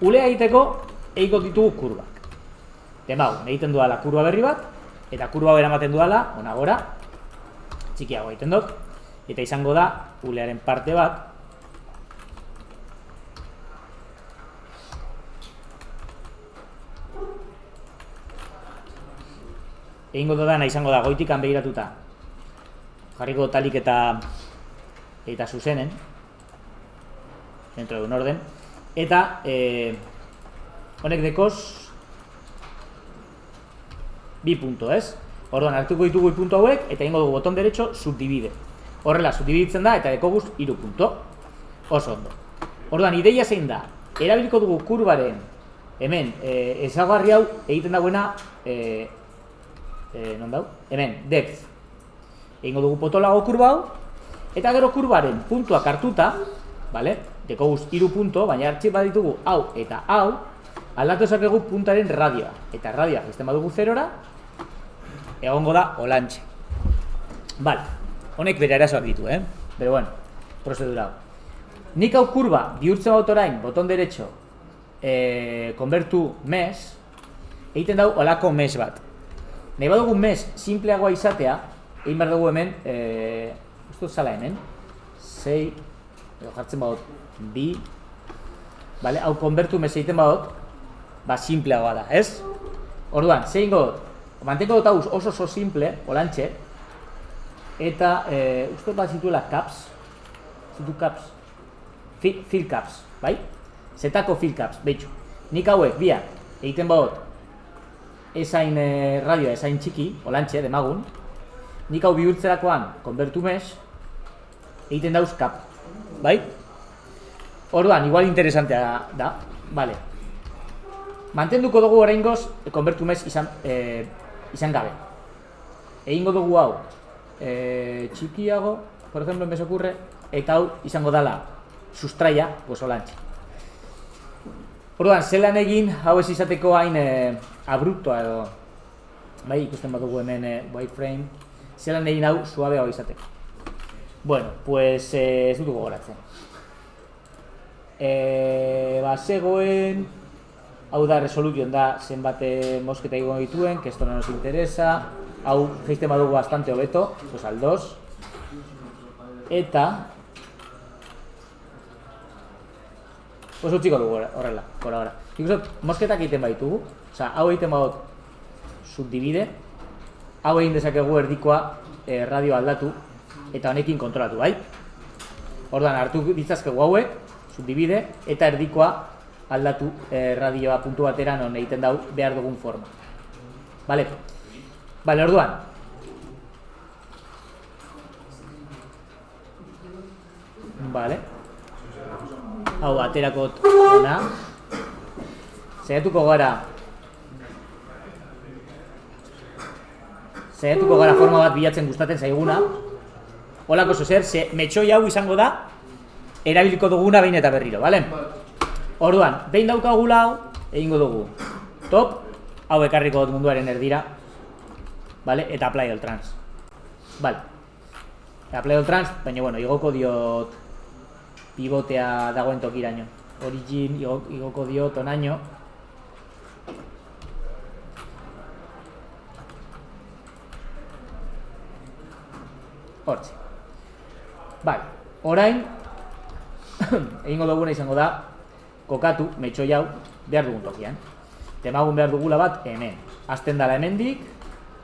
ulea egiteko egingo ditugu kurbak. Demagun, egiten duala kurba berri bat, eta kurba bera ematen duala, ona gora, txikiago egiten dut, eta izango da ulearen parte bat, egingo dudana izango da goitikan begiratuta, jarriko talik eta zuzenen, dentro de un orden, eta honek dekoz bi punto, ez? Orduan, hartuko ditugu bi punto hauek, eta egingo dugu boton derecho subdivide. Horrela, subdibiditzen da, eta dekoguz 3 punto. Oso ondo. Orduan, ideia zein da, erabiliko dugu kurbaren, hemen, ezaugarri hau egiten dagoena, non dau? Hemen, depth. Egingo dugu potolago kurba hau, eta gero kurbaren puntuak hartuta, vale? Dekoguz 3 punto, baina hartzik baditugu hau eta hau, aldatu ezakegu puntaren radioa. Eta radioa jaisten badugu 0-ra, egongo da olantxe. Vale, honek bere arazoak ditu, Pero bueno, prozedura hau. Nik hau kurba bihurtzen baut orain, boton derecho, konbertu mes, egiten dau olako mes bat. Nahi badugu mes simpleagoa izatea, egin behar dugu hemen, uste zala hemen, 6, jartzen badot, bi, vale? Hau konbertu mes egiten badot, ba simpleagoa da, ez? Orduan, zein godot, mantenko dut hau oso simple, olantxe, eta uste bat zituela caps, zitu caps, fill caps, bai? Zetako fill caps, behitxu. Nik hauek, biak, egiten badot, ezain radioa, ezain txiki, olantxe, demagun, nik hau bihurtzerakoan, konbertu mes, egiten dauz cap, bai? Orduan, igual interesantea da, vale. Mantenduko dugu oraingoz konbertu mes izan gabe. Egingo dugu hau txikiago, por ejemplo, me ocurre, eta hau izango dala sustraia, pues olantxe. Orduan, zelan egin hau ez izateko hain abruptoa edo, bai, ikusten badugu hemen wireframe, zelan egin hau suabe hau izateko. Bueno, pues ez dut gogoratzen. Zegoen, hau da resolution da zenbat mosketa egingo dituen, que esto no nos interesa, hau jaisten badugu bastante hobeto, pues al 2, eta pues utziko dugu horrela, por ahora. Ikusot, mosketak egiten baitugu, oza, hau egiten badut subdivide, hau egin dezakegu erdikoa radio aldatu, eta honekin kontrolatu, bai? Orduan, hartu ditzazkegu hauek, subdivide, eta erdikoa aldatu radioa puntu batera non egiten dau behar dugun forma. Vale? Vale, orduan. Vale. Hau, aterakot ona. Saiatuko gara forma bat bilatzen gustatzen zaiguna. Holako zozer, metxoi hau izango da erabiliko duguna behin eta berriro, bale? Orduan, behin daukagula hau, egingo dugu top, hau ekarriko dut munduaren erdira, bale? Eta apply all trans. Bale. Apply all trans, baina, bueno, igoko diot pivotea dagoen tokiraino. Origin, igoko diot onaino. Hortxe. Bale, orain, egingo duguna izango da, kokatu, metxoi hau, behar dugun tokian. Temagun behar dugula bat, hemen. Azten dala hemendik,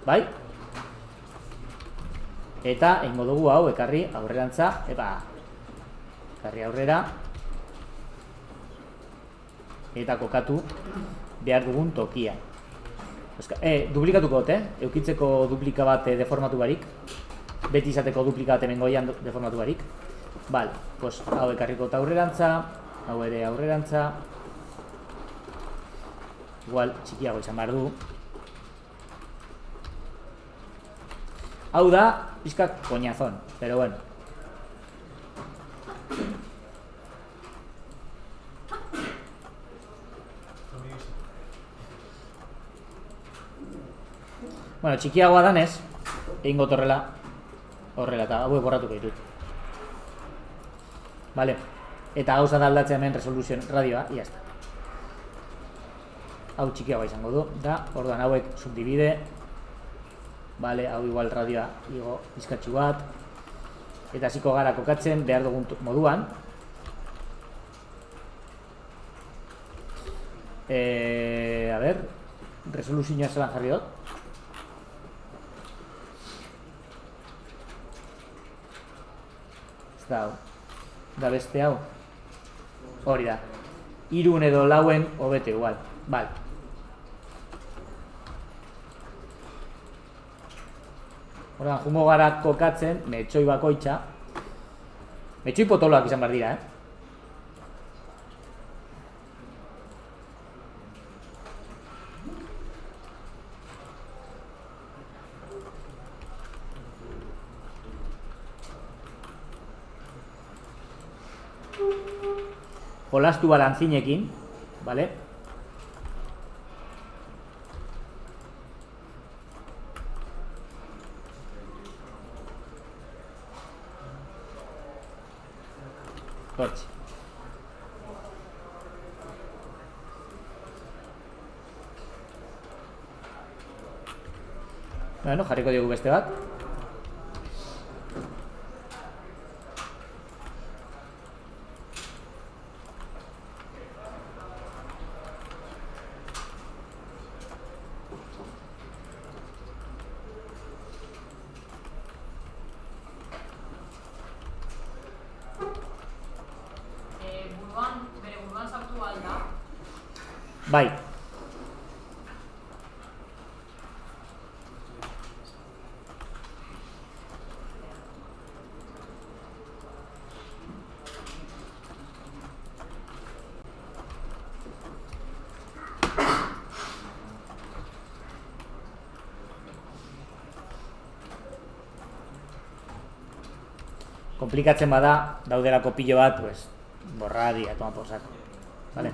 bai? Eta, egingo dugu hau, ekarri aurrerantza, ekarri aurrera, eta kokatu behar dugun tokian. Duplikatuko dut, eukitzeko duplika bat deformatu barik. Beti izateko duplika bat hemen goian deformatu barik. Bale, pues hau ekarriko eta aurrerantza, hau ere aurrerantza. Igual txikiago izan behar du. Hau da, pixkat koñazón, pero bueno. Bueno, txikiagoa danez, egingo horrela, eta hauek borratuko ditut. Vale, eta gauza da aldatzea hemen resolution radioa, iazta. hau txikiagoa izango du, da, orduan hauek subdivide, vale, hau igual radioa igo bizkatxu bat, eta hasiko gara kokatzen behar dugun moduan. A ber, resoluzioa zelan jarri dut. Ez da hau, da beste hau, hori da, 3 edo 4 hobete igual, bale. Horren, jungo gara kokatzen, metxoi bakoitza. Metxoi potoloak izan behar dira, Jolastu balantzinekin, bale? Hortxe. Bueno, jarriko diogu beste bat. Bai. Komplikatzen bada, daudelako pilo bat, pues, borradi, a toma por saco. Vale?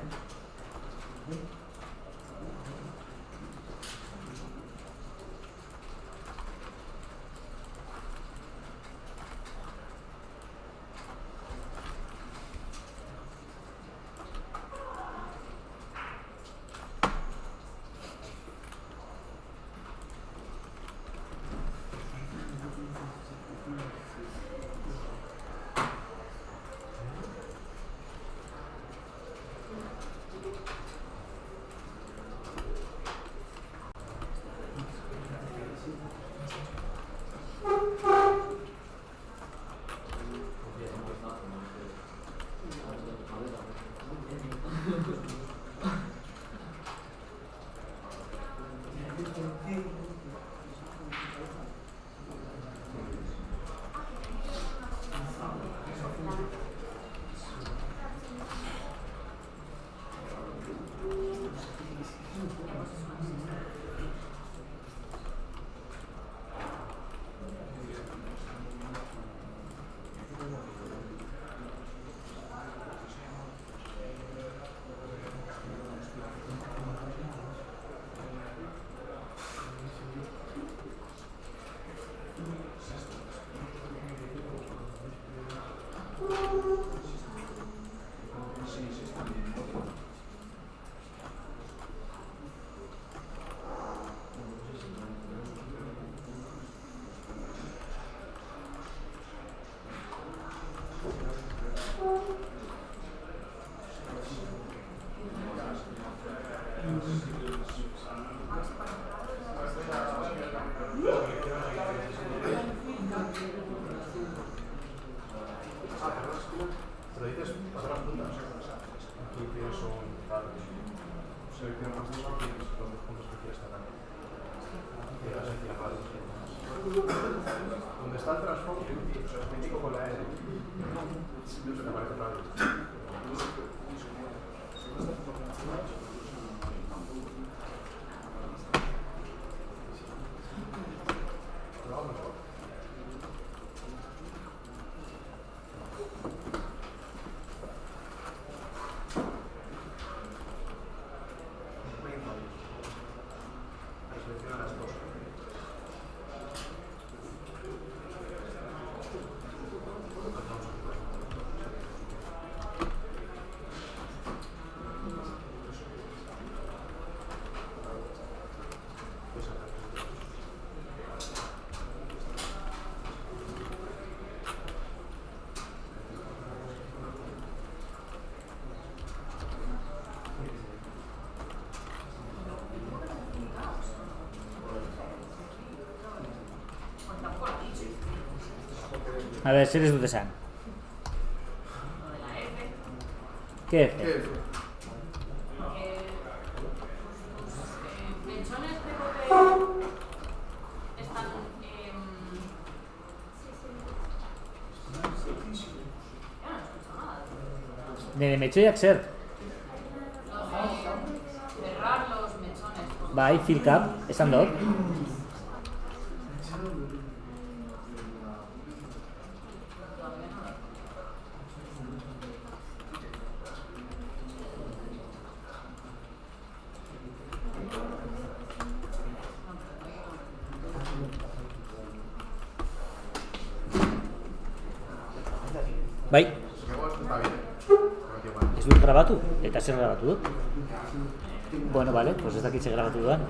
¿Dónde está el transform? Mítico con la L. Me parece raro. A ver, zer ez dut esan. ¿Qué F? ¿Qué es? Mechones de bote están Nire metxoiak zer? cerrar los mechones. Bai, filkap, esan dut. Bai, Está bien. ez dut grabatu, eta zer grabatu dut? Bueno, vale, pues ez dakit zer grabatu dudan.